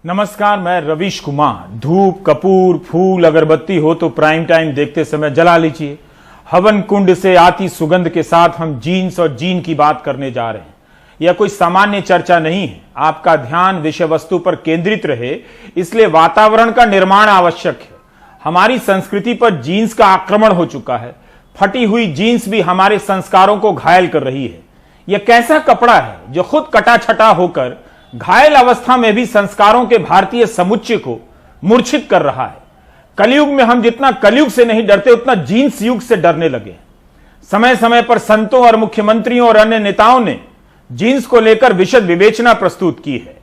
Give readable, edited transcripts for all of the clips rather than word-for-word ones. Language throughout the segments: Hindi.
नमस्कार, मैं रवीश कुमार। धूप, कपूर, फूल, अगरबत्ती हो तो प्राइम टाइम देखते समय जला लीजिए। हवन कुंड से आती सुगंध के साथ हम जीन्स और जीन की बात करने जा रहे हैं। यह कोई सामान्य चर्चा नहीं है। आपका ध्यान विषय वस्तु पर केंद्रित रहे, इसलिए वातावरण का निर्माण आवश्यक है। हमारी संस्कृति पर जीन्स का आक्रमण हो चुका है। फटी हुई जीन्स भी हमारे संस्कारों को घायल कर रही है। यह कैसा कपड़ा है जो खुद कटा छटा होकर घायल अवस्था में भी संस्कारों के भारतीय समुच्चय को मूर्छित कर रहा है। कलयुग में हम जितना कलयुग से नहीं डरते, उतना जीन्स युग से डरने लगे। समय समय पर संतों और मुख्यमंत्रियों और अन्य नेताओं ने जीन्स को लेकर विशद विवेचना प्रस्तुत की है।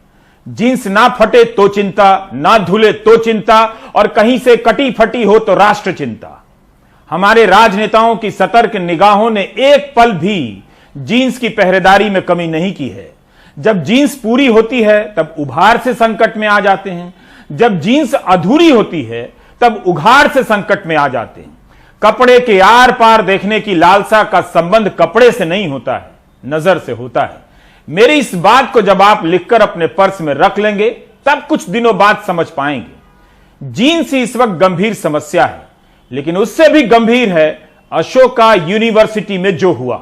जीन्स ना फटे तो चिंता, ना धुले तो चिंता, और कहीं से कटी फटी हो तो राष्ट्र चिंता। हमारे राजनेताओं की सतर्क निगाहों ने एक पल भी जीन्स की पहरेदारी में कमी नहीं की है। जब जीन्स पूरी होती है तब उभार से संकट में आ जाते हैं, जब जीन्स अधूरी होती है तब उघाड़ से संकट में आ जाते हैं। कपड़े के आर पार देखने की लालसा का संबंध कपड़े से नहीं होता है, नजर से होता है। मेरी इस बात को जब आप लिखकर अपने पर्स में रख लेंगे तब कुछ दिनों बाद समझ पाएंगे। जीन्स ही इस वक्त गंभीर समस्या है, लेकिन उससे भी गंभीर है अशोका यूनिवर्सिटी में जो हुआ।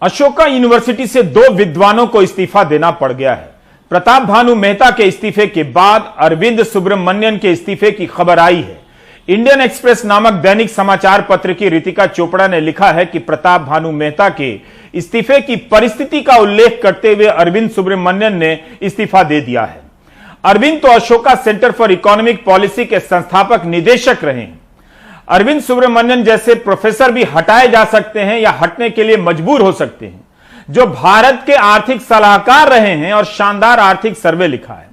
अशोका यूनिवर्सिटी से 2 विद्वानों को इस्तीफा देना पड़ गया है। प्रताप भानु मेहता के इस्तीफे के बाद अरविंद सुब्रमण्यन के इस्तीफे की खबर आई है। इंडियन एक्सप्रेस नामक दैनिक समाचार पत्र की रितिका चोपड़ा ने लिखा है कि प्रताप भानु मेहता के इस्तीफे की परिस्थिति का उल्लेख करते हुए अरविंद सुब्रमण्यन ने इस्तीफा दे दिया है। अरविंद तो Ashoka centre for economic policy के संस्थापक निदेशक रहे हैं। अरविंद सुब्रमण्यन जैसे प्रोफेसर भी हटाए जा सकते हैं या हटने के लिए मजबूर हो सकते हैं, जो भारत के आर्थिक सलाहकार रहे हैं और शानदार आर्थिक सर्वे लिखा है।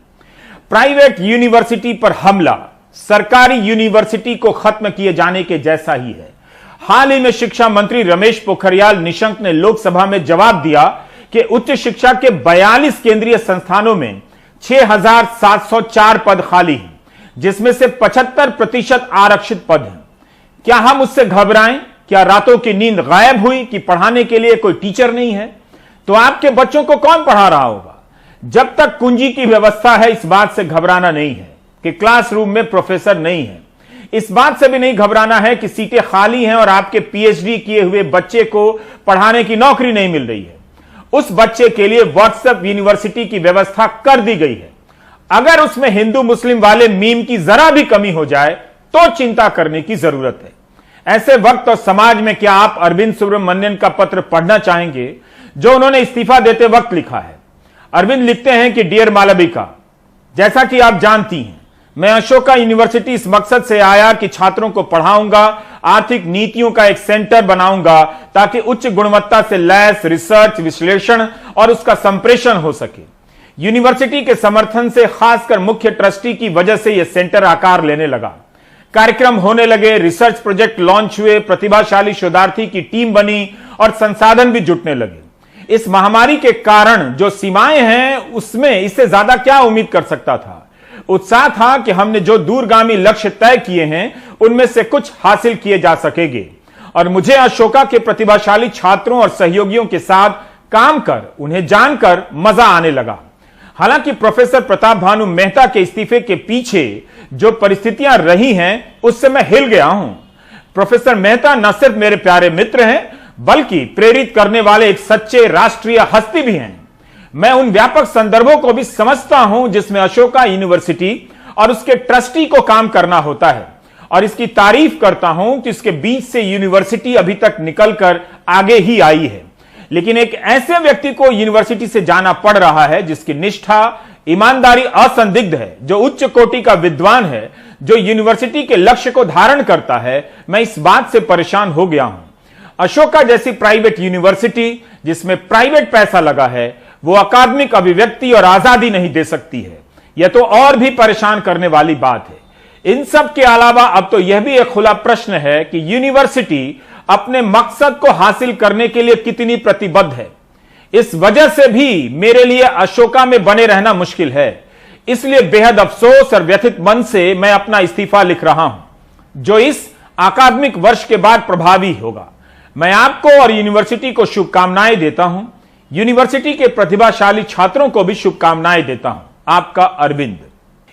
प्राइवेट यूनिवर्सिटी पर हमला सरकारी यूनिवर्सिटी को खत्म किए जाने के जैसा ही है। हाल ही में शिक्षा मंत्री रमेश पोखरियाल निशंक ने लोकसभा में जवाब दिया कि उच्च शिक्षा के 42 केंद्रीय संस्थानों में 6,704 पद खाली हैं, जिसमें से 75% आरक्षित पद हैं। क्या हम उससे घबराएं? क्या रातों की नींद गायब हुई कि पढ़ाने के लिए कोई टीचर नहीं है? तो आपके बच्चों को कौन पढ़ा रहा होगा? जब तक कुंजी की व्यवस्था है, इस बात से घबराना नहीं है कि क्लासरूम में प्रोफेसर नहीं है। इस बात से भी नहीं घबराना है कि सीटें खाली हैं और आपके पीएचडी किए हुए बच्चे को पढ़ाने की नौकरी नहीं मिल रही है। उस बच्चे के लिए व्हाट्सएप यूनिवर्सिटी की व्यवस्था कर दी गई है। अगर उसमें हिंदू मुस्लिम वाले मीम की जरा भी कमी हो जाए तो चिंता करने की जरूरत है। ऐसे वक्त और समाज में क्या आप अरविंद सुब्रमण्यन का पत्र पढ़ना चाहेंगे जो उन्होंने इस्तीफा देते वक्त लिखा है? अरविंद लिखते हैं कि डियर मालविका, जैसा कि आप जानती हैं, मैं अशोका यूनिवर्सिटी इस मकसद से आया कि छात्रों को पढ़ाऊंगा, आर्थिक नीतियों का एक सेंटर बनाऊंगा ताकि उच्च गुणवत्ता से लैस रिसर्च, विश्लेषण और उसका संप्रेषण हो सके। यूनिवर्सिटी के समर्थन से, खासकर मुख्य ट्रस्टी की वजह से यह सेंटर आकार लेने लगा। कार्यक्रम होने लगे, रिसर्च प्रोजेक्ट लॉन्च हुए, प्रतिभाशाली शोधार्थी की टीम बनी और संसाधन भी जुटने लगे। इस महामारी के कारण जो सीमाएं हैं, उसमें इससे ज्यादा क्या उम्मीद कर सकता था? उत्साह था कि हमने जो दूरगामी लक्ष्य तय किए हैं उनमें से कुछ हासिल किए जा सकेंगे, और मुझे अशोका के प्रतिभाशाली छात्रों और सहयोगियों के साथ काम कर, उन्हें जानकर मजा आने लगा। हालांकि प्रोफेसर प्रताप भानु मेहता के इस्तीफे के पीछे जो परिस्थितियां रही हैं, उससे मैं हिल गया हूं। प्रोफेसर मेहता न सिर्फ मेरे प्यारे मित्र हैं, बल्कि प्रेरित करने वाले एक सच्चे राष्ट्रीय हस्ती भी हैं। मैं उन व्यापक संदर्भों को भी समझता हूं जिसमें अशोका यूनिवर्सिटी और उसके ट्रस्टी को काम करना होता है, और इसकी तारीफ करता हूं कि इसके बीच से यूनिवर्सिटी अभी तक निकलकर आगे ही आई है। लेकिन एक ऐसे व्यक्ति को यूनिवर्सिटी से जाना पड़ रहा है जिसकी निष्ठा, ईमानदारी असंदिग्ध है, जो उच्च कोटि का विद्वान है, जो यूनिवर्सिटी के लक्ष्य को धारण करता है। मैं इस बात से परेशान हो गया हूं। अशोका जैसी प्राइवेट यूनिवर्सिटी जिसमें प्राइवेट पैसा लगा है, वो अकादमिक अभिव्यक्ति और आजादी नहीं दे सकती है। यह तो और भी परेशान करने वाली बात है। इन सब के अलावा अब तो यह भी एक खुला प्रश्न है कि यूनिवर्सिटी अपने मकसद को हासिल करने के लिए कितनी प्रतिबद्ध है। इस वजह से भी मेरे लिए अशोका में बने रहना मुश्किल है। इसलिए बेहद अफसोस और व्यथित मन से मैं अपना इस्तीफा लिख रहा हूं, जो इस अकादमिक वर्ष के बाद प्रभावी होगा। मैं आपको और यूनिवर्सिटी को शुभकामनाएं देता हूं। यूनिवर्सिटी के प्रतिभाशाली छात्रों को भी शुभकामनाएं देता हूं। आपका अरविंद।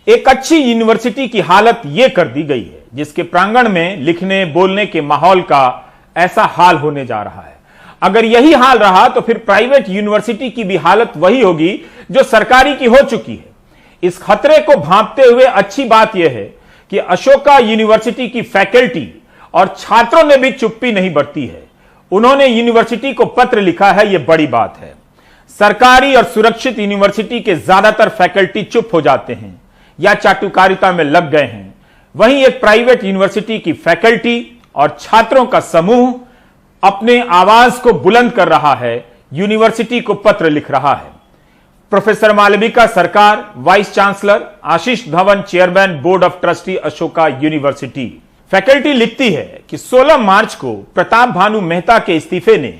एक अच्छी यूनिवर्सिटी की हालत यह कर दी गई है जिसके प्रांगण में लिखने बोलने के माहौल का ऐसा हाल होने जा रहा है। अगर यही हाल रहा तो फिर प्राइवेट यूनिवर्सिटी की भी हालत वही होगी जो सरकारी की हो चुकी है। इस खतरे को भांपते हुए अच्छी बात यह है कि अशोका यूनिवर्सिटी की फैकल्टी और छात्रों ने भी चुप्पी नहीं बरती है। उन्होंने यूनिवर्सिटी को पत्र लिखा है, यह बड़ी बात है। सरकारी और सुरक्षित यूनिवर्सिटी के ज्यादातर फैकल्टी चुप हो जाते हैं या चाटुकारिता में लग गए हैं। वहीं एक प्राइवेट यूनिवर्सिटी की फैकल्टी और छात्रों का समूह अपने आवाज को बुलंद कर रहा है, यूनिवर्सिटी को पत्र लिख रहा है। प्रोफेसर मालविका सरकार, vice chancellor, Ashish Dhawan, chairman board of trustee, Ashoka university. Faculty लिखती है कि 16 मार्च को प्रताप भानु मेहता के इस्तीफे ने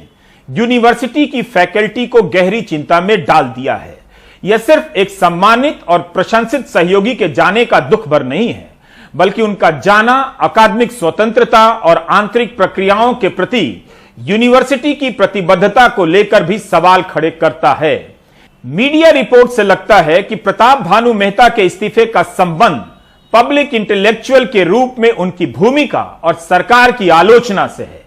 यूनिवर्सिटी की फैकल्टी को गहरी चिंता में डाल दिया है। यह सिर्फ एक सम्मानित और प्रशंसित सहयोगी के जाने का दुख भर नहीं है, बल्कि उनका जाना अकादमिक स्वतंत्रता और आंतरिक प्रक्रियाओं के प्रति यूनिवर्सिटी की प्रतिबद्धता को लेकर भी सवाल खड़े करता है। मीडिया रिपोर्ट से लगता है कि प्रताप भानु मेहता के इस्तीफे का संबंध पब्लिक इंटेलेक्चुअल के रूप में उनकी भूमिका और सरकार की आलोचना से है।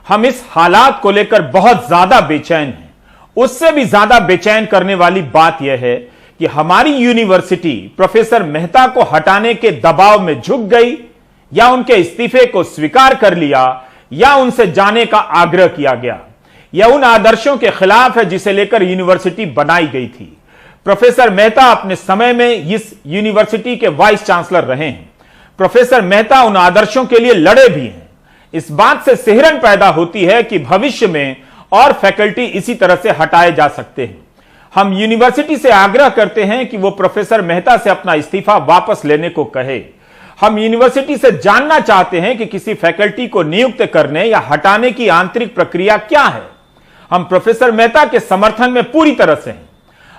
हम इस हालात को लेकर बहुत ज्यादा बेचैन हैं। उससे भी ज्यादा बेचैन करने वाली बात यह है कि हमारी यूनिवर्सिटी प्रोफेसर मेहता को हटाने के दबाव में झुक गई या उनके इस्तीफे को स्वीकार कर लिया या उनसे जाने का आग्रह किया गया। यह उन आदर्शों के खिलाफ है जिसे लेकर यूनिवर्सिटी बनाई गई थी। प्रोफेसर मेहता अपने समय में इस यूनिवर्सिटी के वाइस चांसलर रहे हैं। प्रोफेसर मेहता उन आदर्शों के लिए लड़े भी हैं। इस बात से सिहरन पैदा होती है कि भविष्य में और फैकल्टी इसी तरह से हटाए जा सकते हैं। हम यूनिवर्सिटी से आग्रह करते हैं कि वो प्रोफेसर मेहता से अपना इस्तीफा वापस लेने को कहे। हम यूनिवर्सिटी से जानना चाहते हैं कि किसी फैकल्टी को नियुक्त करने या हटाने की आंतरिक प्रक्रिया क्या है। हम प्रोफेसर मेहता के समर्थन में पूरी तरह से हैं।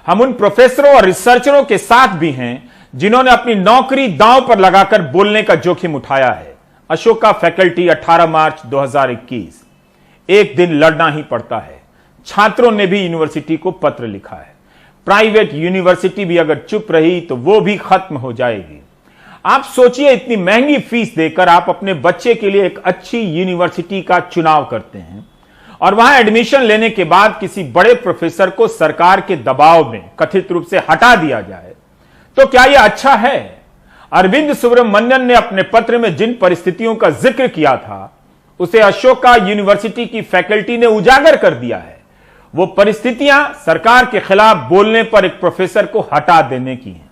हम उन प्रोफेसरों और रिसर्चरों के साथ भी हैं जिन्होंने अपनी नौकरी दांव पर लगाकर बोलने का जोखिम उठाया है। अशोका फैकल्टी, 18 मार्च 2021। एक दिन लड़ना ही पड़ता है। छात्रों ने भी यूनिवर्सिटी को पत्र लिखा है। प्राइवेट यूनिवर्सिटी भी अगर चुप रही तो वो भी खत्म हो जाएगी। आप सोचिए, इतनी महंगी फीस देकर आप अपने बच्चे के लिए एक अच्छी यूनिवर्सिटी का चुनाव करते हैं और वहां एडमिशन लेने के बाद किसी बड़े प्रोफेसर को सरकार के दबाव में कथित रूप से हटा दिया जाए तो क्या यह अच्छा है? अरविंद सुब्रमण्यन ने अपने पत्र में जिन परिस्थितियों का जिक्र किया था उसे अशोका यूनिवर्सिटी की फैकल्टी ने उजागर कर दिया है। वो परिस्थितियां सरकार के खिलाफ बोलने पर एक प्रोफेसर को हटा देने की हैं।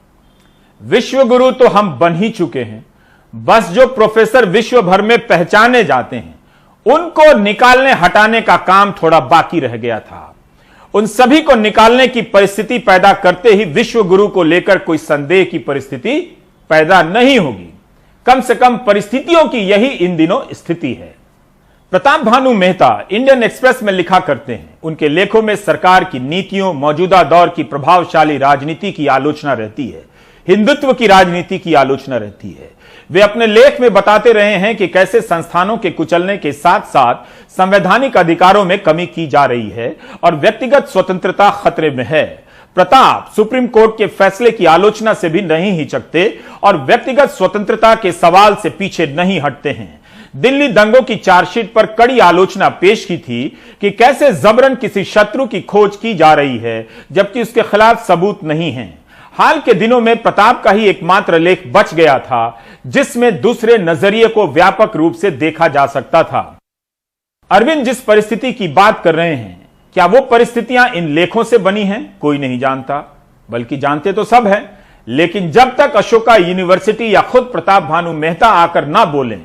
विश्व गुरु तो हम बन ही चुके हैं, बस जो प्रोफेसर विश्व भर में पहचाने जाते हैं उनको निकालने हटाने का काम थोड़ा बाकी रह गया था। उन सभी को निकालने की परिस्थिति पैदा करते ही विश्व गुरु को लेकर कोई संदेह की परिस्थिति पैदा नहीं होगी। कम से कम परिस्थितियों की यही इन दिनों स्थिति है। प्रताप भानु मेहता इंडियन एक्सप्रेस में लिखा करते हैं, उनके लेखों में सरकार की नीतियों, मौजूदा दौर की प्रभावशाली राजनीति की आलोचना रहती है, हिंदुत्व की राजनीति की आलोचना रहती है। वे अपने लेख में बताते रहे हैं कि कैसे संस्थानों के कुचलने के साथ साथ संवैधानिक अधिकारों में कमी की जा रही है और व्यक्तिगत स्वतंत्रता खतरे में है। प्रताप सुप्रीम कोर्ट के फैसले की आलोचना से भी नहीं हिचकते और व्यक्तिगत स्वतंत्रता के सवाल से पीछे नहीं हटते हैं। दिल्ली दंगों की चार्जशीट पर कड़ी आलोचना पेश की थी कि कैसे जबरन किसी शत्रु की खोज की जा रही है जबकि उसके खिलाफ सबूत नहीं है। हाल के दिनों में प्रताप का ही एकमात्र लेख बच गया था जिसमें दूसरे नजरिए को व्यापक रूप से देखा जा सकता था। अरविंद जिस परिस्थिति की बात कर रहे हैं, क्या वो परिस्थितियां इन लेखों से बनी हैं? कोई नहीं जानता, बल्कि जानते तो सब हैं, लेकिन जब तक अशोका यूनिवर्सिटी या खुद प्रताप भानु मेहता आकर ना बोलें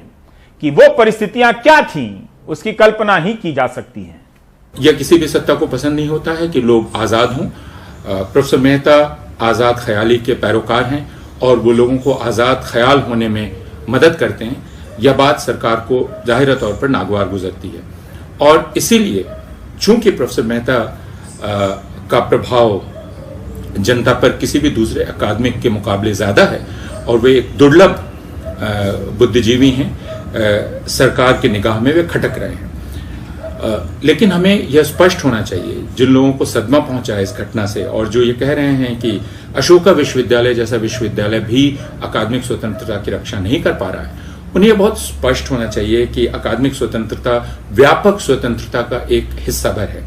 कि वो परिस्थितियां क्या थीं, उसकी कल्पना ही की जा सकती है। यह किसी भी सत्ता को पसंद नहीं होता है कि लोग आजाद हों। प्रोफेसर मेहता आजाद ख्याली के पैरोकार हैं और वो लोगों को आजाद ख्याल होने में मदद करते हैं। यह बात सरकार को जाहिर तौर पर नागवार गुजरती है और इसीलिए चूंकि प्रोफेसर मेहता का प्रभाव जनता पर किसी भी दूसरे अकादमिक के मुकाबले ज्यादा है और वे एक दुर्लभ बुद्धिजीवी हैं, सरकार की निगाह में वे खटक रहे हैं। लेकिन हमें यह स्पष्ट होना चाहिए, जिन लोगों को सदमा पहुंचा है इस घटना से और जो ये कह रहे हैं कि अशोका विश्वविद्यालय जैसा विश्वविद्यालय भी अकादमिक स्वतंत्रता की रक्षा नहीं कर पा रहा है, उन्हें बहुत स्पष्ट होना चाहिए कि अकादमिक स्वतंत्रता व्यापक स्वतंत्रता का एक हिस्सा भर है।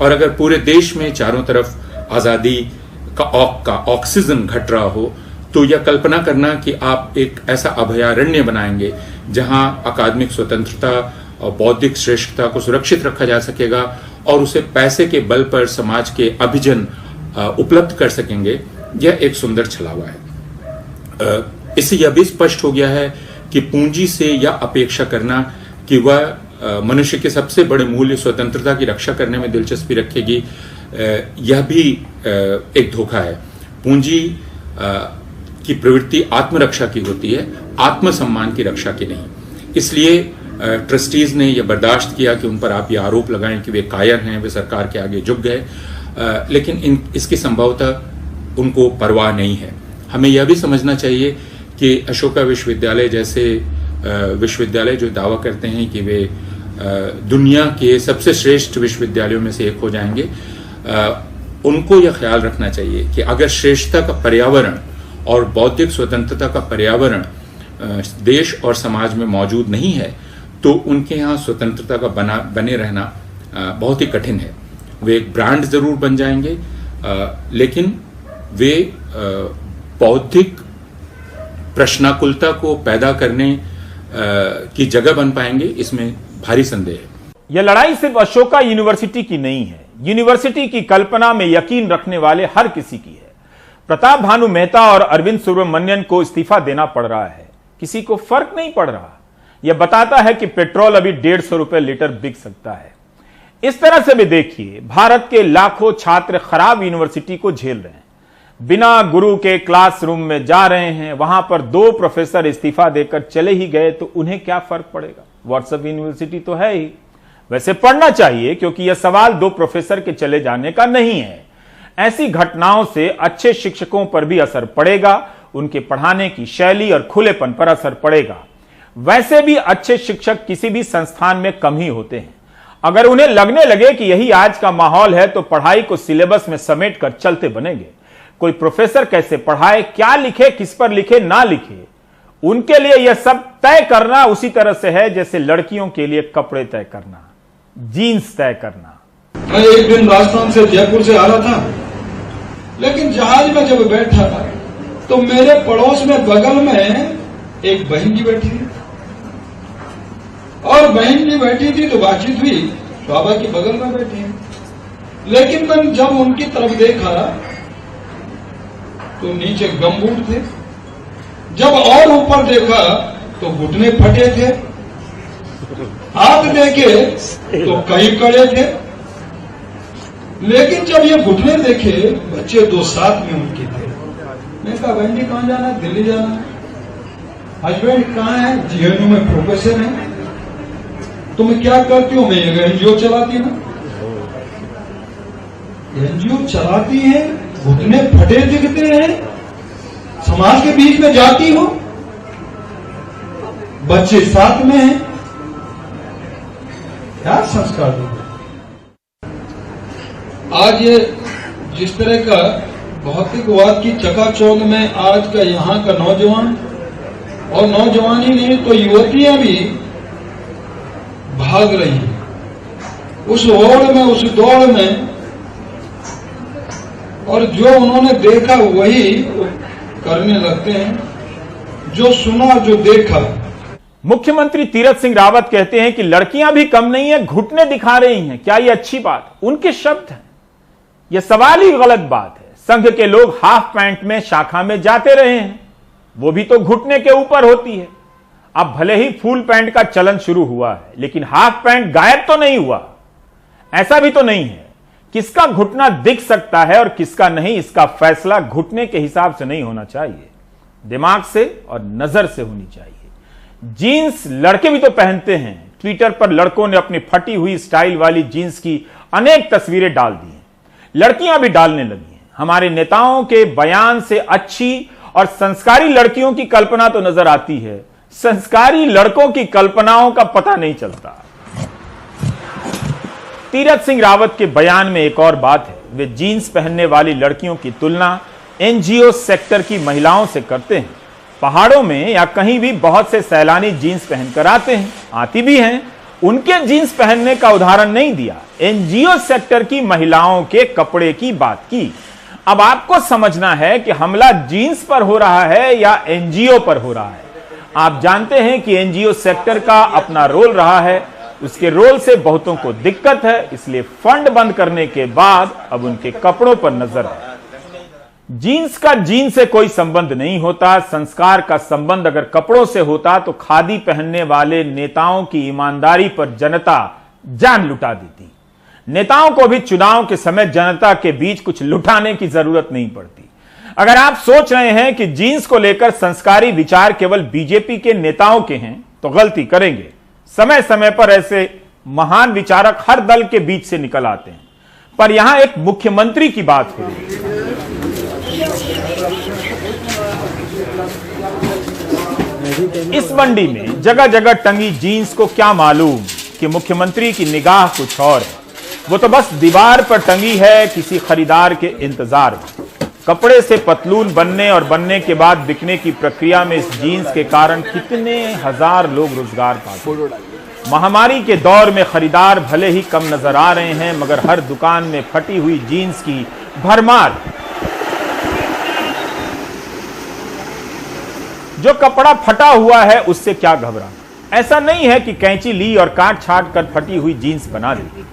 और अगर पूरे देश में चारों तरफ आजादी का ऑक्सीजन घट रहा हो, तो यह कल्पना करना कि आप एक ऐसा अभयारण्य बनाएंगे जहां अकादमिक स्वतंत्रता और बौद्धिक श्रेष्ठता को सुरक्षित रखा जा सकेगा और उसे पैसे के बल पर समाज के अभिजन उपलब्ध कर सकेंगे, यह एक सुंदर छलावा है। इससे यह भी स्पष्ट हो गया है कि पूंजी से यह अपेक्षा करना कि वह मनुष्य के सबसे बड़े मूल्य स्वतंत्रता की रक्षा करने में दिलचस्पी रखेगी, यह भी एक धोखा है। पूंजी की प्रवृत्ति आत्मरक्षा की होती है, आत्मसम्मान की रक्षा की नहीं। इसलिए ट्रस्टीज ने यह बर्दाश्त किया कि उन पर आप यह आरोप लगाएं कि वे कायर हैं, वे सरकार के आगे झुक गए, लेकिन इसकी संभवतः उनको परवाह नहीं है। हमें यह भी समझना चाहिए कि अशोका विश्वविद्यालय जैसे विश्वविद्यालय जो दावा करते हैं कि वे दुनिया के सबसे श्रेष्ठ विश्वविद्यालयों में से एक हो जाएंगे, उनको यह ख्याल रखना चाहिए कि अगर श्रेष्ठता का पर्यावरण और बौद्धिक स्वतंत्रता का पर्यावरण देश और समाज में मौजूद नहीं है, तो उनके यहाँ स्वतंत्रता का बने रहना बहुत ही कठिन है। वे एक ब्रांड जरूर बन जाएंगे, लेकिन वे बौद्धिक प्रश्नाकुलता को पैदा करने की जगह बन पाएंगे, इसमें भारी संदेह है। यह लड़ाई सिर्फ अशोका यूनिवर्सिटी की नहीं है, यूनिवर्सिटी की कल्पना में यकीन रखने वाले हर किसी की है। प्रताप भानु मेहता और अरविंद सुब्रमण्यन को इस्तीफा देना पड़ रहा है, किसी को फर्क नहीं पड़ रहा। यह बताता है कि पेट्रोल अभी 150 रुपए लीटर बिक सकता है। इस तरह से भी देखिए, भारत के लाखों छात्र खराब यूनिवर्सिटी को झेल रहे हैं, बिना गुरु के क्लासरूम में जा रहे हैं, वहां पर 2 प्रोफेसर इस्तीफा देकर चले ही गए तो उन्हें क्या फर्क पड़ेगा, व्हाट्सएप यूनिवर्सिटी तो है ही। वैसे पढ़ना चाहिए, क्योंकि यह सवाल 2 प्रोफेसर के चले जाने का नहीं है। ऐसी घटनाओं से अच्छे शिक्षकों पर भी असर पड़ेगा, उनके पढ़ाने की शैली और खुलेपन पर असर पड़ेगा। वैसे भी अच्छे शिक्षक किसी भी संस्थान में कम ही होते हैं। अगर उन्हें लगने लगे कि यही आज का माहौल है, तो पढ़ाई को सिलेबस में समेट कर चलते बनेंगे। कोई प्रोफेसर कैसे पढ़ाए, क्या लिखे, किस पर लिखे, ना लिखे, उनके लिए यह सब तय करना उसी तरह से है जैसे लड़कियों के लिए कपड़े तय करना, जीन्स तय करना। मैं एक दिन राजस्थान से जयपुर से आ रहा था, लेकिन जहाज में जब बैठा था तो मेरे पड़ोस में बगल में एक बहन जी बैठी थी, और बहन जी बैठी थी तो बातचीत हुई, बाबा की बगल में बैठी है। लेकिन मैं जब उनकी तरफ देखा तो नीचे गमबूट थे, जब और ऊपर देखा तो घुटने फटे थे, हाथ देखे तो कई कड़े थे। लेकिन जब ये घुटने देखे, बच्चे 2 साथ में उनके थे। मैं कहा, बहन जी कहां जाना है? दिल्ली जाना है। हस्बैंड कहां है? जीएनयू में प्रोफेसर है। तुम क्या करती हो? मैं एक एनजीओ चलाती हूं। एनजीओ चलाती है, घुटने फटे दिखते हैं, समाज के बीच में जाती हो, बच्चे साथ में हैं, क्या संस्कार दो? आज ये जिस तरह का भौतिकवाद की चकाचौंध में आज का यहां का नौजवान, और नौजवान ही नहीं तो युवतियां भी भाग रही हैं उस होड़ में, उस दौड़ में, और जो उन्होंने देखा वही करने लगते हैं, जो सुना, जो देखा। मुख्यमंत्री तीरथ सिंह रावत कहते हैं कि लड़कियां भी कम नहीं है, घुटने दिखा रही हैं। क्या यह अच्छी बात? उनके शब्द हैं, यह सवाल ही गलत बात है। संघ के लोग हाफ पैंट में शाखा में जाते रहे हैं, वो भी तो घुटने के ऊपर होती है। अब भले ही फुल पैंट का चलन शुरू हुआ है, लेकिन हाफ पैंट गायब तो नहीं हुआ। ऐसा भी तो नहीं है किसका घुटना दिख सकता है और किसका नहीं, इसका फैसला घुटने के हिसाब से नहीं होना चाहिए, दिमाग से और नजर से होनी चाहिए। जीन्स लड़के भी तो पहनते हैं। ट्विटर पर लड़कों ने अपनी फटी हुई स्टाइल वाली जीन्स की अनेक तस्वीरें डाल दी हैं, लड़कियां भी डालने लगी हैं। हमारे नेताओं के बयान से अच्छी और संस्कारी लड़कियों की कल्पना तो नजर आती है, संस्कारी लड़कों की कल्पनाओं का पता नहीं चलता। तीरथ सिंह रावत के बयान में एक और बात है, वे जीन्स पहनने वाली लड़कियों की तुलना एनजीओ सेक्टर की महिलाओं से करते हैं। पहाड़ों में या कहीं भी बहुत से सैलानी जीन्स पहनकर आते हैं, आती भी हैं। उनके जीन्स पहनने का उदाहरण नहीं दिया, एनजीओ सेक्टर की महिलाओं के कपड़े की बात की। अब आपको समझना है कि हमला जीन्स पर हो रहा है या एनजीओ पर हो रहा है। आप जानते हैं कि एनजीओ सेक्टर का अपना रोल रहा है, उसके रोल से बहुतों को दिक्कत है, इसलिए फंड बंद करने के बाद अब उनके कपड़ों पर नजर है। जीन्स का जीन से कोई संबंध नहीं होता। संस्कार का संबंध अगर कपड़ों से होता तो खादी पहनने वाले नेताओं की ईमानदारी पर जनता जान लुटा देती। नेताओं को भी चुनाव के समय जनता के बीच कुछ लुटाने की जरूरत नहीं पड़ती। अगर आप सोच रहे हैं कि जीन्स को लेकर संस्कारी विचार केवल बीजेपी के नेताओं के हैं तो गलती करेंगे। समय समय पर ऐसे महान विचारक हर दल के बीच से निकल आते हैं, पर यहां एक मुख्यमंत्री की बात हो रही है। इस मंडी में जगह जगह टंगी जीन्स को क्या मालूम कि मुख्यमंत्री की निगाह कुछ और है। वो तो बस दीवार पर टंगी है किसी खरीदार के इंतजार में। कपड़े से पतलून बनने और बनने के बाद बिकने की प्रक्रिया में इस जीन्स के कारण कितने हजार लोग रोजगार पाते हैं। महामारी के दौर में खरीदार भले ही कम नजर आ रहे हैं, मगर हर दुकान में फटी हुई जीन्स की भरमार। जो कपड़ा फटा हुआ है उससे क्या घबराना। ऐसा नहीं है कि कैंची ली और काट छाट कर फटी हुई जीन्स बना दी।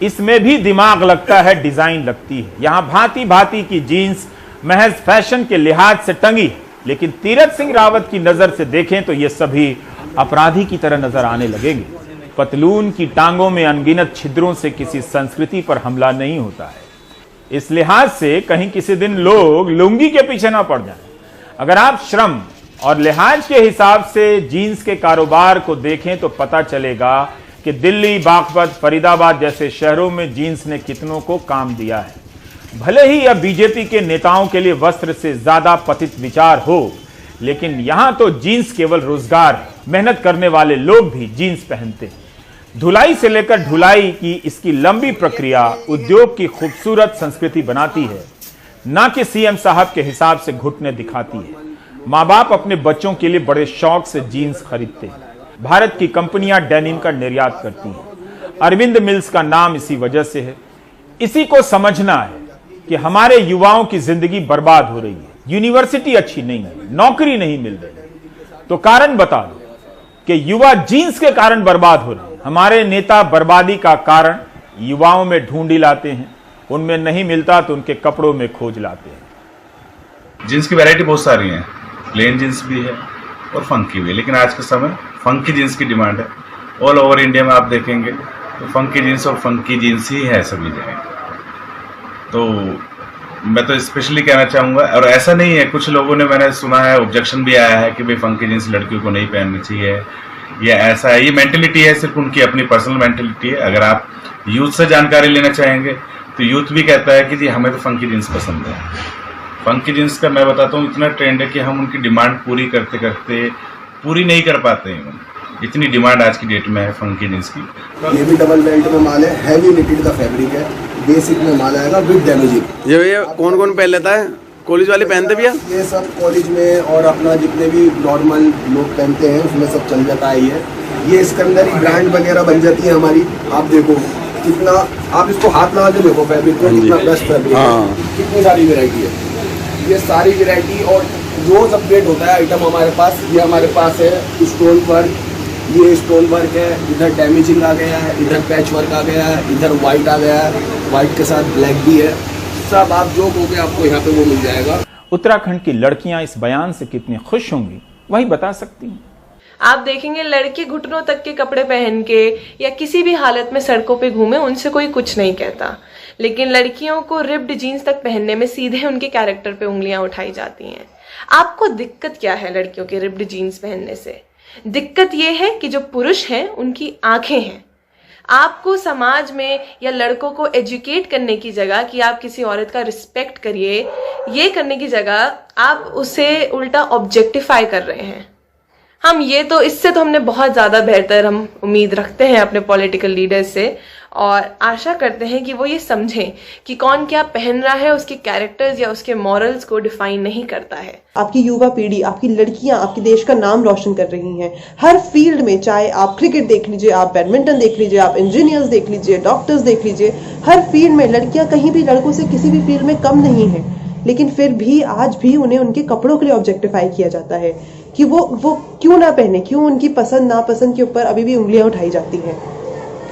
इसमें भी दिमाग लगता है, डिजाइन लगती है। यहां भांति भांति की जीन्स महज फैशन के लिहाज से टंगी है, लेकिन तीरथ सिंह रावत की नजर से देखें तो ये सभी अपराधी की तरह नजर आने लगेंगे। पतलून की टांगों में अनगिनत छिद्रों से किसी संस्कृति पर हमला नहीं होता है। इस लिहाज से कहीं किसी दिन लोग लुंगी के पीछे ना पड़ जाएं। अगर आप श्रम और लिहाज के हिसाब से जीन्स के कारोबार को देखें तो पता चलेगा कि दिल्ली, बागपत, फरीदाबाद जैसे शहरों में जीन्स ने कितनों को काम दिया है। भले ही यह बीजेपी के नेताओं के लिए वस्त्र से ज्यादा पतित विचार हो, लेकिन यहां तो जीन्स केवल रोजगार है। मेहनत करने वाले लोग भी जीन्स पहनते हैं। धुलाई से लेकर ढुलाई की इसकी लंबी प्रक्रिया उद्योग की खूबसूरत संस्कृति बनाती है, ना कि सीएम साहब के हिसाब से घुटने दिखाती है। माँ बाप अपने बच्चों के लिए बड़े शौक से जीन्स खरीदते हैं। भारत की कंपनियां डेनिम का निर्यात करती हैं। अरविंद मिल्स का नाम इसी वजह से है। इसी को समझना है कि हमारे युवाओं की जिंदगी बर्बाद हो रही है। यूनिवर्सिटी अच्छी नहीं है, नौकरी नहीं मिल रही, तो कारण बता दो कि युवा जीन्स के कारण बर्बाद हो रहे हैं। हमारे नेता बर्बादी का कारण युवाओं में ढूंढ लाते हैं, उनमें नहीं मिलता तो उनके कपड़ों में खोज लाते हैं। जीन्स की वैरायटी बहुत सारी है, प्लेन जीन्स भी है और फंकी भी है, लेकिन आज के समय फंकी जीन्स की डिमांड है। ऑल ओवर इंडिया में आप देखेंगे तो फंकी जीन्स और फंकी जीन्स ही है सभी जगह। तो मैं तो स्पेशली कहना चाहूँगा, और ऐसा नहीं है, कुछ लोगों ने, मैंने सुना है, ऑब्जेक्शन भी आया है कि भाई फंकी जीन्स लड़कियों को नहीं पहननी चाहिए, ये ऐसा है, ये मेंटलिटी है, सिर्फ उनकी अपनी पर्सनल मेंटलिटी है। अगर आप यूथ से जानकारी लेना चाहेंगे तो यूथ भी कहता है कि जी हमें तो फंकी जीन्स पसंद है। फंकी जीन्स का मैं बताता हूँ इतना ट्रेंड है कि हम उनकी डिमांड पूरी करते करते पूरी नहीं कर पाते हैं। इतनी डिमांड आज की डेट में है फंकी जीन्स की। ये भी डबल बेल्ट में माल है, हैवी निटेड का फैब्रिक है, बेसिक में माल आएगा विद डैमेजिंग। ये कौन कौन पहन लेता है? कॉलेज वाले पहनते भी है? ये सब कॉलेज में और अपना जितने भी नॉर्मल लोग पहनते हैं उसमें सब चल जाता है। ये इसके अंदर ही ब्रांड वगैरह बन जाती है हमारी। आप देखो कितना, आप इसको हाथ लगा के देखो फैब्रिक में, कितना बेस्ट फैब्रिक है, कितनी सारी वेरायटी है। ये सारी वेरायटी और रोज अपडेट होता है आइटम हमारे पास। ये हमारे पास है स्टोन वर्क, ये स्टोन वर्क है, इधर डैमेजिंग आ गया है, इधर पैच वर्क आ गया है, इधर वाइट आ गया है, वाइट के साथ ब्लैक भी है। सब आप जो कहोगे आपको यहाँ पे वो मिल जाएगा। उत्तराखंड की लड़कियां इस बयान से कितनी खुश होंगी वही बता सकती हैं। आप देखेंगे लड़के घुटनों तक के कपड़े पहन के या किसी भी हालत में सड़कों पे घूमे, उनसे कोई कुछ नहीं कहता, लेकिन लड़कियों को रिप्ड जीन्स तक पहनने में सीधे उनके कैरेक्टर पे उंगलियां उठाई जाती हैं। आपको दिक्कत क्या है लड़कियों के रिप्ड जीन्स पहनने से? दिक्कत ये है कि जो पुरुष हैं उनकी आंखें हैं। आपको समाज में या लड़कों को एजुकेट करने की जगह कि आप किसी औरत का रिस्पेक्ट करिए, ये करने की जगह आप उसे उल्टा ऑब्जेक्टिफाई कर रहे हैं। इससे तो हमने बहुत ज़्यादा बेहतर हम उम्मीद रखते हैं अपने पॉलिटिकल लीडर्स से, और आशा करते हैं कि वो ये समझें कि कौन क्या पहन रहा है उसके कैरेक्टर्स या उसके मॉरल्स को डिफाइन नहीं करता है। आपकी युवा पीढ़ी, आपकी लड़कियां आपके देश का नाम रोशन कर रही हैं हर फील्ड में, चाहे आप क्रिकेट देख लीजिए, आप बैडमिंटन देख लीजिए, आप इंजीनियर्स देख लीजिए, डॉक्टर्स देख लीजिए, हर फील्ड में लड़कियां कहीं भी लड़कों से किसी भी फील्ड में कम नहीं है। लेकिन फिर भी आज भी उन्हें उनके कपड़ों के लिए ऑब्जेक्टिफाई किया जाता है कि वो क्यों ना पहने, क्यों उनकी पसंद नापसंद के ऊपर अभी भी उंगलियां उठाई जाती हैं।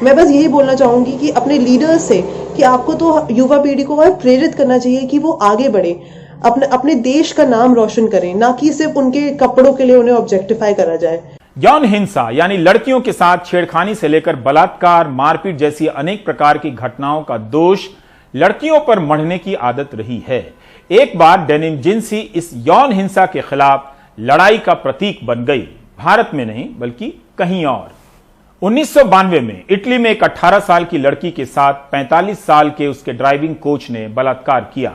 मैं बस यही बोलना चाहूंगी कि अपने लीडर्स से कि आपको तो युवा पीढ़ी को प्रेरित करना चाहिए कि वो आगे बढ़े, अपने देश का नाम रोशन करें, ना कि सिर्फ उनके कपड़ों के लिए उन्हें ऑब्जेक्टिफाई करा जाए। यौन हिंसा यानी लड़कियों के साथ छेड़खानी से लेकर बलात्कार, मारपीट जैसी अनेक प्रकार की घटनाओं का दोष लड़कियों पर मढ़ने की आदत रही है। एक बार डेनिम जींस ही इस यौन हिंसा के खिलाफ लड़ाई का प्रतीक बन गई, भारत में नहीं बल्कि कहीं और। 1992 में इटली में एक 18 साल की लड़की के साथ 45 साल के उसके ड्राइविंग कोच ने बलात्कार किया।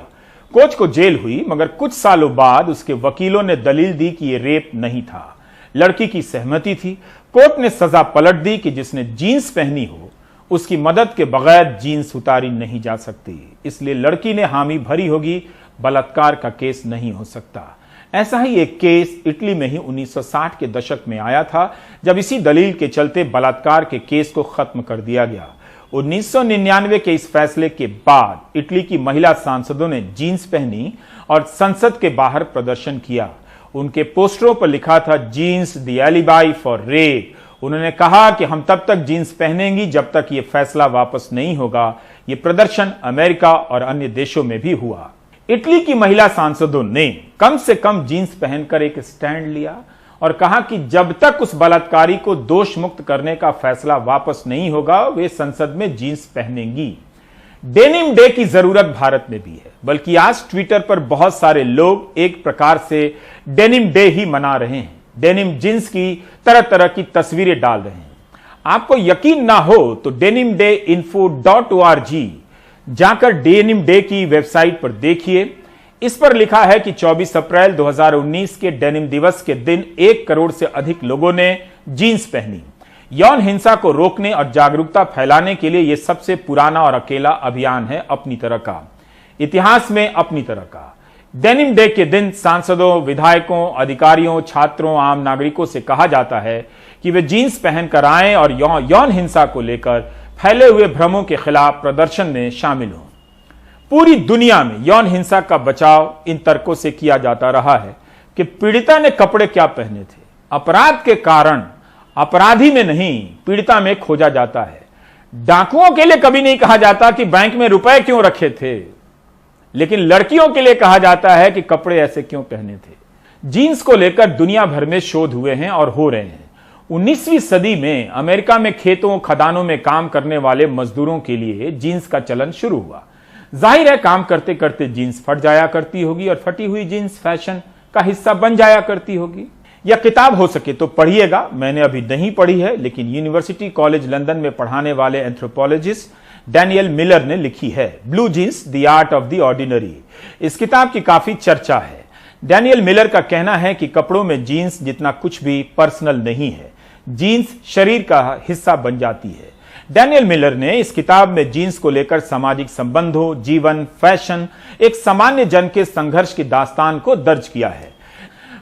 कोच को जेल हुई, मगर कुछ सालों बाद उसके वकीलों ने दलील दी कि यह रेप नहीं था, लड़की की सहमति थी। कोर्ट ने सजा पलट दी कि जिसने जीन्स पहनी हो उसकी मदद के बगैर जीन्स उतारी नहीं जा सकती, इसलिए लड़की ने हामी भरी होगी, बलात्कार का केस नहीं हो सकता। ऐसा ही एक केस इटली में ही 1960 के दशक में आया था, जब इसी दलील के चलते बलात्कार के केस को खत्म कर दिया गया। 1999 के इस फैसले के बाद इटली की महिला सांसदों ने जीन्स पहनी और संसद के बाहर प्रदर्शन किया। उनके पोस्टरों पर लिखा था jeans the alibi for rape. उन्होंने कहा कि हम तब तक जीन्स पहनेंगी जब तक ये फैसला वापस नहीं होगा। ये प्रदर्शन अमेरिका और अन्य देशों में भी हुआ। इटली की महिला सांसदों ने कम से कम जीन्स पहनकर एक स्टैंड लिया और कहा कि जब तक उस बलात्कारी को दोष मुक्त करने का फैसला वापस नहीं होगा वे संसद में जीन्स पहनेंगी। डेनिम डे की जरूरत भारत में भी है, बल्कि आज ट्विटर पर बहुत सारे लोग एक प्रकार से डेनिम डे ही मना रहे हैं। डेनिम जींस की तरह तरह की तस्वीरें डाल रहे हैं। आपको यकीन ना हो तो denimdayinfo.org जाकर डेनिम डे की वेबसाइट पर देखिए। इस पर लिखा है कि 24 अप्रैल 2019 के डेनिम दिवस के दिन 1 करोड़ से अधिक लोगों ने जीन्स पहनी। यौन हिंसा को रोकने और जागरूकता फैलाने के लिए यह सबसे पुराना और अकेला अभियान है अपनी तरह का, इतिहास में अपनी तरह का। डेनिम डे के दिन सांसदों, विधायकों, अधिकारियों, छात्रों, आम नागरिकों से कहा जाता है कि वे जीन्स पहनकर आएं और यौन हिंसा को लेकर फैले हुए भ्रमों के खिलाफ प्रदर्शन में शामिल हों। पूरी दुनिया में यौन हिंसा का बचाव इन तर्कों से किया जाता रहा है कि पीड़िता ने कपड़े क्या पहने थे। अपराध के कारण अपराधी में नहीं, पीड़िता में खोजा जाता है। डाकुओं के लिए कभी नहीं कहा जाता कि बैंक में रुपए क्यों रखे थे, लेकिन लड़कियों के लिए कहा जाता है कि कपड़े ऐसे क्यों पहने थे। जीन्स को लेकर दुनिया भर में शोध हुए हैं और हो रहे हैं। 19वीं सदी में अमेरिका में खेतों खदानों में काम करने वाले मजदूरों के लिए जीन्स का चलन शुरू हुआ। जाहिर है काम करते करते जीन्स फट जाया करती होगी और फटी हुई जीन्स फैशन का हिस्सा बन जाया करती होगी। यह किताब हो सके तो पढ़िएगा, मैंने अभी नहीं पढ़ी है, लेकिन यूनिवर्सिटी कॉलेज लंदन में पढ़ाने वाले एंथ्रोपोलॉजिस्ट डैनियल मिलर ने लिखी है, blue jeans the art of the ordinary. इस किताब की काफी चर्चा है। डैनियल मिलर का कहना है कि कपड़ों में जीन्स जितना कुछ भी पर्सनल नहीं है, जीन्स शरीर का हिस्सा बन जाती है। डैनियल मिलर ने इस किताब में जीन्स को लेकर सामाजिक संबंधों, जीवन, फैशन, एक सामान्य जन के संघर्ष की दास्तान को दर्ज किया है।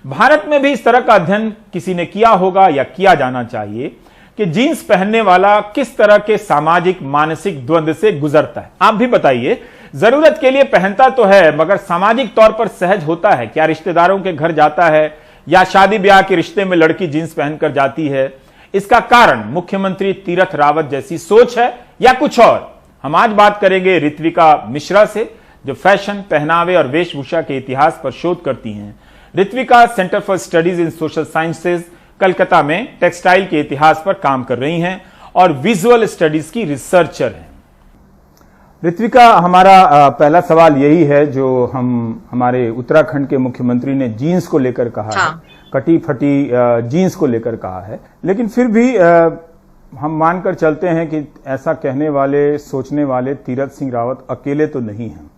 भारत में भी इस तरह का अध्ययन किसी ने किया होगा या किया जाना चाहिए कि जीन्स पहनने वाला किस तरह के सामाजिक मानसिक द्वंद्व से गुजरता है। आप भी बताइए, जरूरत के लिए पहनता तो है मगर सामाजिक तौर पर सहज होता है क्या? रिश्तेदारों के घर जाता है या शादी ब्याह के रिश्ते में लड़की जीन्स पहनकर जाती है। इसका कारण मुख्यमंत्री तीरथ रावत जैसी सोच है या कुछ और? हम आज बात करेंगे ऋत्विका मिश्रा से, जो फैशन, पहनावे और वेशभूषा के इतिहास पर शोध करती हैं। Ritvika centre for studies in social sciences Calcutta में टेक्सटाइल के इतिहास पर काम कर रही हैं और विजुअल स्टडीज की रिसर्चर हैं। ऋत्विका, हमारा पहला सवाल यही है जो हमारे उत्तराखंड के मुख्यमंत्री ने जीन्स को लेकर कहा है, कटी फटी जीन्स को लेकर कहा है, लेकिन फिर भी हम मानकर चलते हैं कि ऐसा कहने वाले, सोचने वाले तीरथ सिंह रावत अकेले तो नहीं हैं।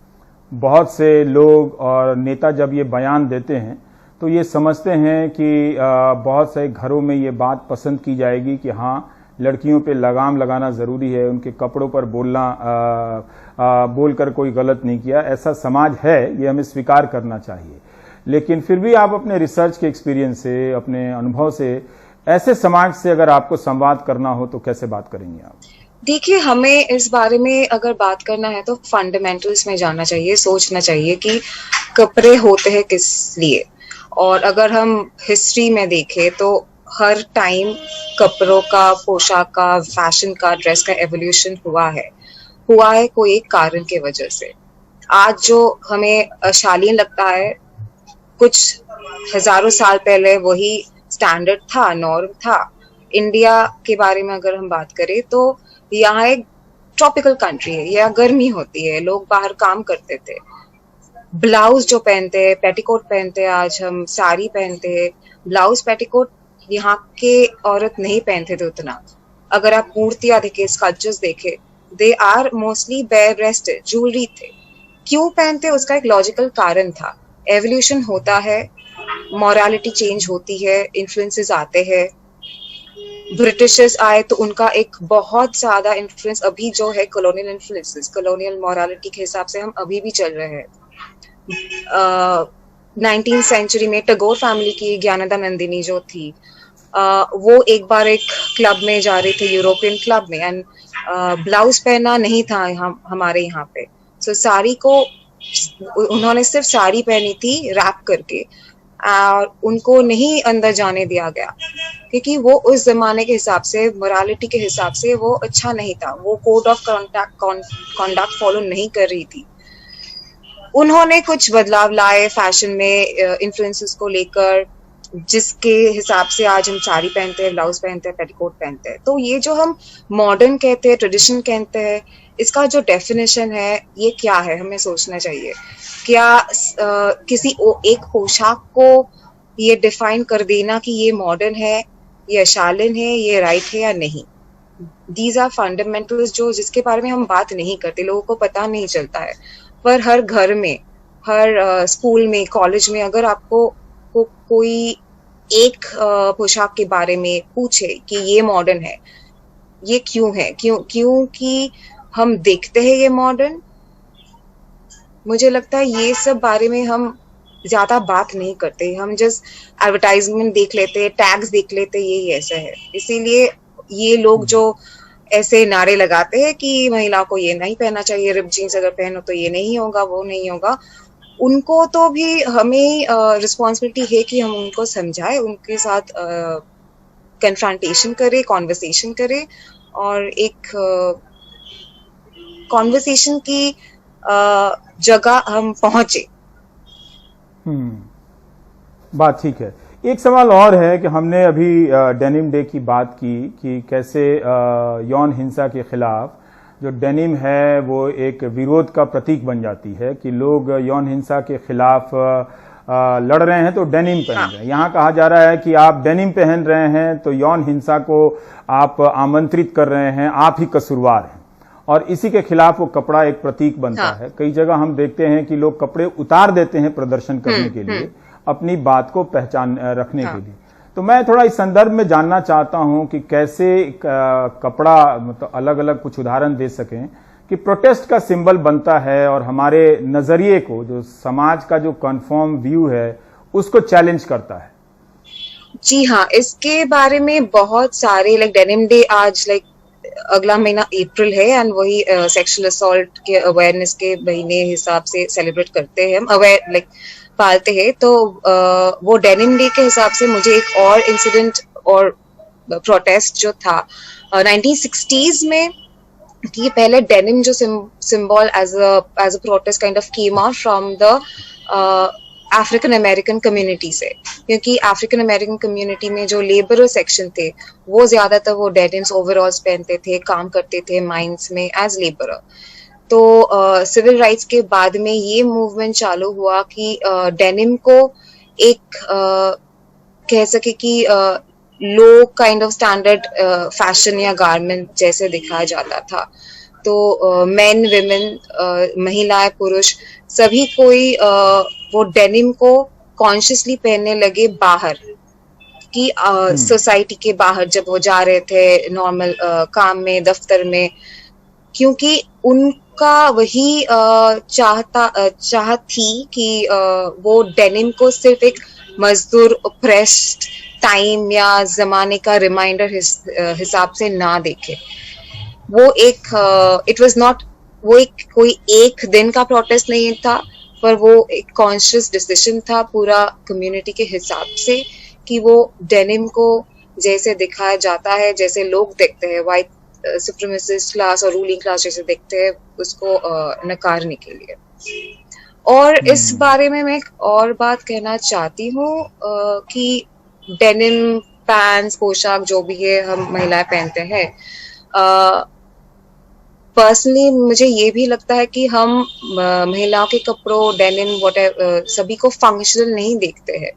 बहुत से लोग और नेता जब ये बयान देते हैं तो ये समझते हैं कि बहुत से घरों में ये बात पसंद की जाएगी कि हाँ, लड़कियों पे लगाम लगाना जरूरी है, उनके कपड़ों पर बोलकर कोई गलत नहीं किया, ऐसा समाज है, ये हमें स्वीकार करना चाहिए। लेकिन फिर भी आप अपने रिसर्च के एक्सपीरियंस से, अपने अनुभव से, ऐसे समाज से अगर आपको संवाद करना हो तो कैसे बात करेंगे आप? देखिए, हमें इस बारे में अगर बात करना है तो फंडामेंटल्स में जाना चाहिए, सोचना चाहिए कि कपड़े होते हैं किस लिए। और अगर हम हिस्ट्री में देखें तो हर टाइम कपड़ों का, पोशाक का, फैशन का, ड्रेस का एवोल्यूशन हुआ है कोई एक कारण के वजह से। आज जो हमें शालीन लगता है, कुछ हजारों साल पहले वही स्टैंडर्ड था, नॉर्म था। इंडिया के बारे में अगर हम बात करें तो यहाँ एक ट्रॉपिकल कंट्री है, यहाँ गर्मी होती है, लोग बाहर काम करते थे। ब्लाउज जो पहनते हैं, पेटीकोट पहनते हैं, आज हम साड़ी पहनते हैं। ब्लाउज पेटीकोट यहाँ के औरत नहीं पहनते थे उतना। अगर आप मूर्तियां देखे, स्कल्पचर्स देखे, they are mostly bare breasted, jewellery थे। क्यों पहनते, उसका एक लॉजिकल कारण था। एवोल्यूशन होता है, मॉरलिटी चेंज होती है, इन्फ्लुएंसेस आते हैं। ब्रिटिशर्स आए तो उनका एक बहुत ज्यादा इन्फ्लुएंस अभी जो है कॉलोनियल इन्फ्लुएंसेस, कॉलोनियल मॉरलिटी के हिसाब से हम अभी भी चल रहे हैं। 19th सेंचुरी में टैगोर फैमिली की ज्ञानदा नंदिनी जो थी, वो एक बार एक क्लब में जा रही थी, यूरोपियन क्लब में, एंड ब्लाउज पहना नहीं था हमारे यहाँ पे। सो साड़ी को उन्होंने सिर्फ साड़ी पहनी थी रैप करके, और उनको नहीं अंदर जाने दिया गया क्योंकि वो उस जमाने के हिसाब से, मोरालिटी के हिसाब से वो अच्छा नहीं था। वो कोड ऑफ कॉन्डक्ट फॉलो नहीं कर रही थी। उन्होंने कुछ बदलाव लाए फैशन में, इन्फ्लुएंसेस को लेकर, जिसके हिसाब से आज हम साड़ी पहनते हैं, ब्लाउज पहनते हैं, पेटीकोट पहनते हैं। तो ये जो हम मॉडर्न कहते हैं, ट्रेडिशन कहते हैं, इसका जो डेफिनेशन है ये क्या है, हमें सोचना चाहिए। क्या किसी एक पोशाक को ये डिफाइन कर देना कि ये मॉडर्न है, ये शालीन है, ये राइट है या नहीं। दीज आर फंडामेंटल्स जो जिसके बारे में हम बात नहीं करते, लोगों को पता नहीं चलता है। पर हर घर में, हर स्कूल में, कॉलेज में अगर आपको कोई एक पोशाक के बारे में पूछे कि ये मॉडर्न है, ये क्यों है, क्योंकि हम देखते हैं ये मॉडर्न, मुझे लगता है ये सब बारे में हम ज्यादा बात नहीं करते। हम जस्ट एडवर्टाइजमेंट देख लेते, टैग्स देख लेते, ये ऐसा है। इसीलिए ये लोग जो ऐसे नारे लगाते हैं कि महिला को ये नहीं पहनना चाहिए, रिप जीन्स अगर पहनो तो ये नहीं होगा, वो नहीं होगा, उनको तो भी हमें रिस्पॉन्सिबिलिटी है कि हम उनको समझाएं, उनके साथ कन्फ्रंटेशन करें, कॉन्वर्सेशन करें, और एक कॉन्वर्सेशन की जगह हम पहुंचे। बात ठीक है। एक सवाल और है कि हमने अभी डेनिम डे की बात की कि कैसे यौन हिंसा के खिलाफ जो डेनिम है वो एक विरोध का प्रतीक बन जाती है कि लोग यौन हिंसा के खिलाफ लड़ रहे हैं तो डेनिम पहन रहे हैं। यहाँ कहा जा रहा है कि आप डेनिम पहन रहे हैं तो यौन हिंसा को आप आमंत्रित कर रहे हैं, आप ही कसूरवार हैं, और इसी के खिलाफ वो कपड़ा एक प्रतीक बनता है। कई जगह हम देखते हैं कि लोग कपड़े उतार देते हैं प्रदर्शन करने के लिए, अपनी बात को पहचान रखने के लिए। तो मैं थोड़ा इस संदर्भ में जानना चाहता हूं कि कैसे कपड़ा, मतलब अलग अलग कुछ उदाहरण दे सकें कि प्रोटेस्ट का सिंबल बनता है और हमारे नजरिए को, जो समाज का जो कन्फर्म व्यू है, उसको चैलेंज करता है। जी हाँ, इसके बारे में बहुत सारे, लाइक डेनिम डे आज अगला महीना अप्रैल है, एंड वही सेक्सुअल असॉल्ट के अवेयरनेस के महीने हिसाब से सेलिब्रेट करते हैं, हम पालते हैं। तो वो डेनिम डे के हिसाब से मुझे एक और इंसिडेंट और प्रोटेस्ट जो था 1960s में, कि पहले डेनिम जो symbol as a protest kind of came out from the African American community से, क्योंकि अफ्रीकन अमेरिकन कम्युनिटी में जो लेबर सेक्शन थे वो ज्यादातर वो डेनिम्स, ओवरऑल्स पहनते थे, काम करते थे माइंस में एज लेबरर। तो सिविल राइट्स के बाद में ये मूवमेंट चालू हुआ कि डेनिम को एक कह सके कि लो काइंड ऑफ स्टैंडर्ड फैशन या गारमेंट जैसे दिखाया जाता था। तो मेन, विमेन, महिलाएं, पुरुष सभी कोई वो डेनिम को कॉन्शियसली पहनने लगे बाहर, कि सोसाइटी के बाहर जब वो जा रहे थे नॉर्मल काम में, दफ्तर में, क्योंकि उनका वही चाहत थी कि वो डेनिम को सिर्फ एक मजदूर ऑप्रेस्ड टाइम या जमाने का रिमाइंडर हिसाब से ना देखे। वो एक इट वाज नॉट, वो एक कोई एक दिन का प्रोटेस्ट नहीं था, पर वो एक कॉन्शियस डिसीजन था पूरा कम्युनिटी के हिसाब से कि वो डेनिम को जैसे दिखाया जाता है, जैसे लोग देखते हैं व्हाइट सुप्रीमेसिस्ट क्लास और रूलिंग क्लास जैसे देखते हैं, उसको नकारने के लिए। और इस बारे में मैं एक और बात कहना चाहती हूँ कि डेनिम पैंट्स, पोशाक जो भी है हम महिलाएं पहनते हैं, पर्सनली मुझे ये भी लगता है कि हम महिलाओं के कपड़ों, डेनिम, व्हाटएवर, सभी को फंक्शनल नहीं देखते हैं।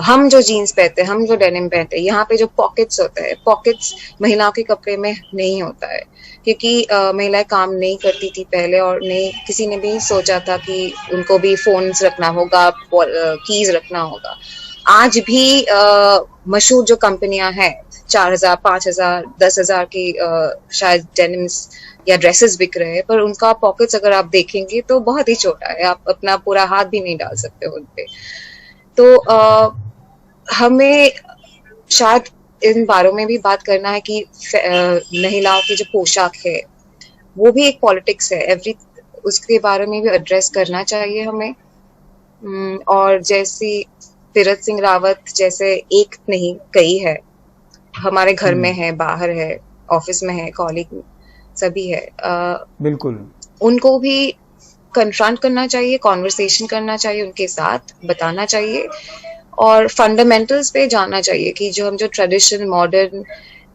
हम जो जीन्स पहनते हैं, हम जो डेनिम पहनते हैं, यहाँ पे जो पॉकेट्स होते हैं, पॉकेट्स महिलाओं के कपड़े में नहीं होता है, क्योंकि महिलाएं काम नहीं करती थी पहले, और नहीं किसी ने भी सोचा था कि उनको भी फोन्स रखना होगा, कीज रखना होगा। आज भी मशहूर जो कंपनियां हैं, 4,000, 5,000, 10,000 की शायद डेनिम्स या ड्रेसेस बिक रहे हैं, पर उनका पॉकेट्स अगर आप देखेंगे तो बहुत ही छोटा है, आप अपना पूरा हाथ भी नहीं डाल सकते उन पे। तो हमें शायद इन बारों में भी बात करना है कि महिलाओं की जो पोशाक है वो भी एक पॉलिटिक्स है, उसके बारे में भी एड्रेस करना चाहिए हमें। और जैसी तीरथ सिंह रावत जैसे एक नहीं कई है, हमारे घर में है, बाहर है, ऑफिस में है, कॉलीग सभी है, बिल्कुल उनको भी कन्फ्रंट करना चाहिए, कॉन्वर्सेशन करना चाहिए उनके साथ, बताना चाहिए और फंडामेंटल्स पे जाना चाहिए कि जो हम जो ट्रेडिशन, मॉडर्न,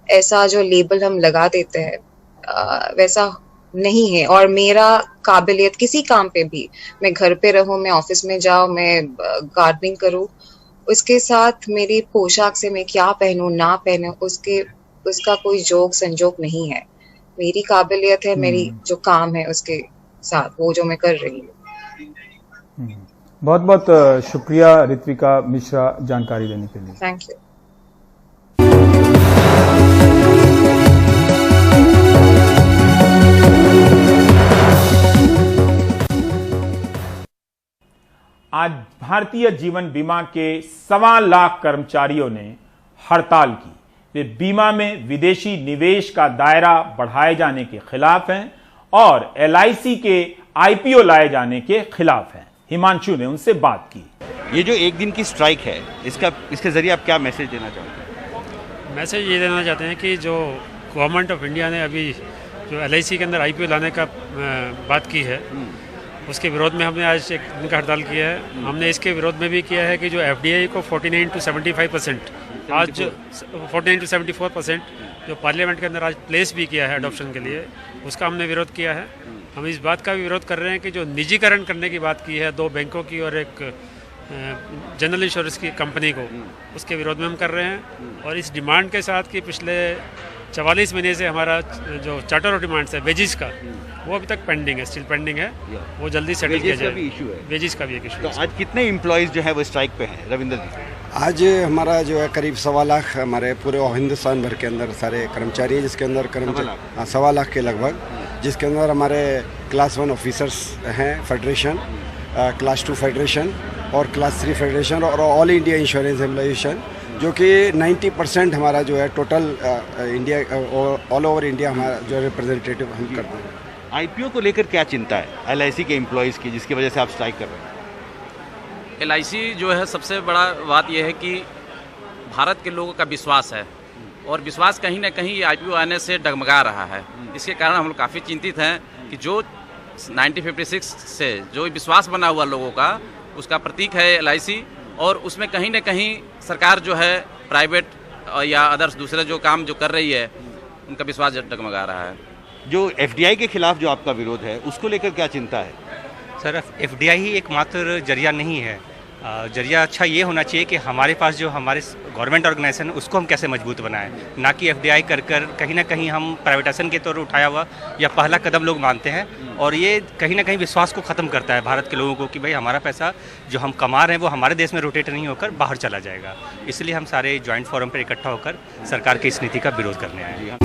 ऐसा जो लेबल हम लगा देते हैं वैसा नहीं है। और मेरा काबिलियत किसी काम पे भी, मैं घर पे रहूं, मैं ऑफिस में जाऊं, मैं गार्डनिंग करूं, उसके साथ मेरी पोशाक से मैं क्या पहनूं ना पहनूं उसका कोई जोक संजोग नहीं है। मेरी काबिलियत है, मेरी जो काम है उसके साथ, वो जो मैं कर रही हूँ। बहुत बहुत शुक्रिया ऋत्विका मिश्रा जानकारी देने के लिए। Thank you. आज भारतीय जीवन बीमा के 1.25 लाख कर्मचारियों ने हड़ताल की। वे बीमा में विदेशी निवेश का दायरा बढ़ाए जाने के खिलाफ हैं और LIC के IPO लाए जाने के खिलाफ हैं। हिमांशु ने उनसे बात की। ये जो एक दिन की स्ट्राइक है, इसके जरिए आप क्या मैसेज देना चाहते हैं? मैसेज ये देना चाहते हैं कि जो गवर्नमेंट ऑफ इंडिया ने अभी जो LIC के अंदर IPO लाने का बात की है, उसके विरोध में हमने आज एक दिन का हड़ताल किया है। हमने इसके विरोध में भी किया है कि जो FDI को 49 to 75%, आज 49 to 74% जो पार्लियामेंट के अंदर आज प्लेस भी किया है अडॉप्शन के लिए, उसका हमने विरोध किया है। हम इस बात का भी विरोध कर रहे हैं कि जो निजीकरण करने की बात की है 2 बैंकों की और एक जनरल इंश्योरेंस की कंपनी को, उसके विरोध में हम कर रहे हैं। और इस डिमांड के साथ कि पिछले 44 महीने से हमारा जो चार्टर ऑफ डिमांड्स है वेजिस का, वो अभी तक पेंडिंग है, स्टिल पेंडिंग है, वो जल्दी सेटल किया जाए। वेजिस का भी एक इशू है। तो आज कितने एम्प्लॉयज़ जो है वो स्ट्राइक पे हैं रविंदर जी? आज हमारा जो है करीब 1.25 लाख हमारे पूरे हिंदुस्तान भर के अंदर सारे कर्मचारी है, जिसके अंदर 1.25 लाख के लगभग, जिसके अंदर हमारे क्लास 1 ऑफिसर्स हैं फेडरेशन, क्लास 2 फेडरेशन और क्लास 3 फेडरेशन और ऑल इंडिया इंश्योरेंस एम्प्लॉयशन, जो कि 90% हमारा जो है total India all over India हमारा जो रिप्रेजेंटेटिव हम करते हैं। IPO को लेकर क्या चिंता है LIC के एम्प्लॉयज़ की, जिसकी वजह से आप स्ट्राइक कर रहे हैं? LIC जो है, सबसे बड़ा बात यह है कि भारत के लोगों का विश्वास है, और विश्वास कहीं ना कहीं IPO आने से डगमगा रहा है। इसके कारण हम लोग काफ़ी चिंतित हैं कि जो 1956 से जो विश्वास बना हुआ लोगों का, उसका प्रतीक है LIC, और उसमें कहीं ना कहीं सरकार जो है प्राइवेट या अदर्स दूसरे जो काम जो कर रही है, उनका विश्वास डगमगा रहा है। जो FDI के खिलाफ जो आपका विरोध है, उसको लेकर क्या चिंता है? सर, FDI ही एकमात्र जरिया नहीं है। जरिया अच्छा ये होना चाहिए कि हमारे पास जो हमारे गवर्नमेंट ऑर्गेनाइजेशन है उसको हम कैसे मजबूत बनाएं, ना कि एफडीआई कर कहीं ना कहीं हम प्राइवेटाइजेशन के तौर उठाया हुआ या पहला कदम लोग मानते हैं, और ये कहीं ना कहीं विश्वास को ख़त्म करता है भारत के लोगों को कि भाई हमारा पैसा जो हम कमा रहे हैं वो हमारे देश में रोटेट नहीं होकर बाहर चला जाएगा। इसलिए हम सारे जॉइंट फोरम पर इकट्ठा होकर सरकार की इस नीति का विरोध करने आए हैं।